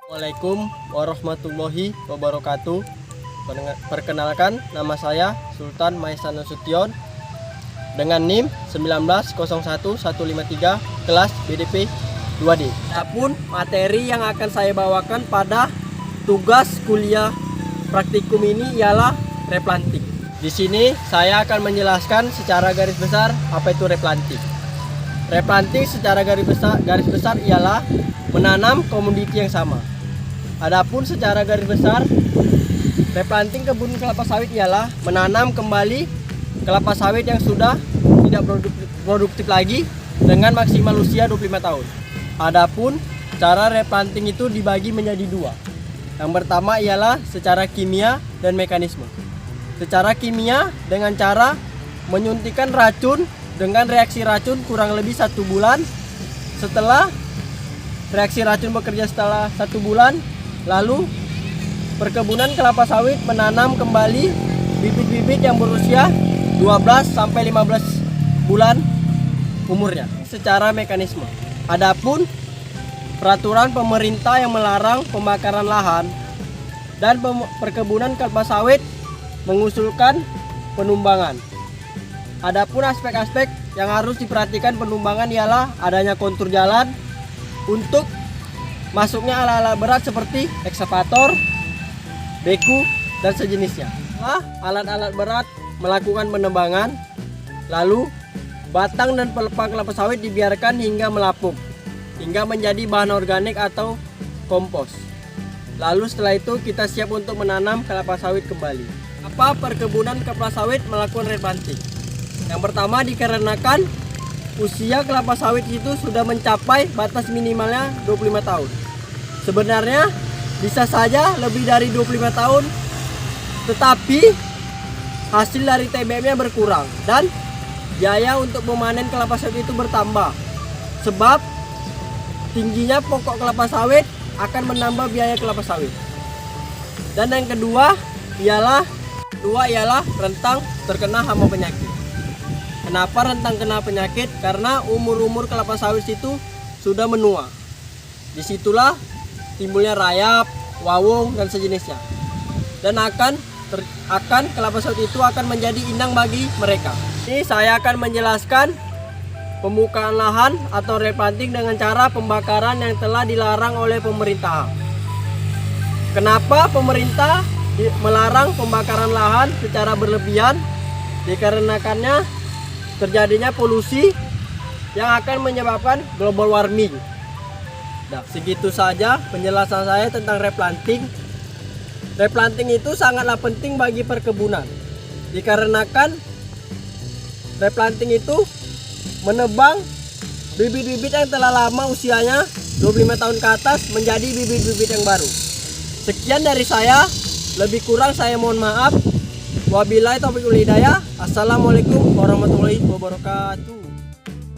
Assalamualaikum warahmatullahi wabarakatuh. Perkenalkan, nama saya Sultan Maesa Nasution dengan NIM 1901153 kelas BDP 2D. Adapun materi yang akan saya bawakan pada tugas kuliah praktikum ini ialah replanting. Di sini saya akan menjelaskan secara garis besar apa itu replanting. Replanting secara garis besar ialah menanam komoditi yang sama. Adapun secara garis besar, replanting kebun kelapa sawit ialah menanam kembali kelapa sawit yang sudah tidak produktif lagi dengan maksimal usia 25 tahun. Adapun cara replanting itu dibagi menjadi dua. Yang pertama ialah secara kimia dan mekanisme. Secara kimia dengan cara menyuntikkan racun dengan reaksi racun kurang lebih 1 bulan. Setelah reaksi racun bekerja setelah 1 bulan, lalu perkebunan kelapa sawit menanam kembali bibit-bibit yang berusia 12-15 bulan umurnya secara mekanisme. Adapun peraturan pemerintah yang melarang pembakaran lahan dan perkebunan kelapa sawit mengusulkan penumbangan. Adapun aspek-aspek yang harus diperhatikan penumbangan ialah adanya kontur jalan untuk masuknya alat-alat berat seperti ekskavator, beku, dan sejenisnya. Setelah alat-alat berat melakukan penebangan, lalu batang dan pelepah kelapa sawit dibiarkan hingga melapuk, hingga menjadi bahan organik atau kompos. Lalu setelah itu kita siap untuk menanam kelapa sawit kembali. Apa perkebunan kelapa sawit melakukan replanting? Yang pertama dikarenakan usia kelapa sawit itu sudah mencapai batas minimalnya 25 tahun. Sebenarnya bisa saja lebih dari 25 tahun, tetapi hasil dari TBM-nya berkurang dan biaya untuk memanen kelapa sawit itu bertambah. Sebab tingginya pokok kelapa sawit akan menambah biaya kelapa sawit. Dan yang kedua ialah rentang terkena hama penyakit. Kenapa rentang kena penyakit? Karena umur kelapa sawit itu sudah menua. Disitulah timbulnya rayap, wawung, dan sejenisnya. Dan akan kelapa sawit itu akan menjadi inang bagi mereka. Ini saya akan menjelaskan pembukaan lahan atau replanting dengan cara pembakaran yang telah dilarang oleh pemerintah. Kenapa pemerintah melarang pembakaran lahan secara berlebihan? Dikarenakannya terjadinya polusi yang akan menyebabkan global warming. Nah, segitu saja penjelasan saya tentang replanting. Replanting itu sangatlah penting bagi perkebunan. Dikarenakan replanting itu menebang bibit-bibit yang telah lama usianya 25 tahun ke atas menjadi bibit-bibit yang baru. Sekian dari saya, lebih kurang saya mohon maaf. Wabillahi taufiq wal hidayah. Assalamualaikum warahmatullahi wabarakatuh.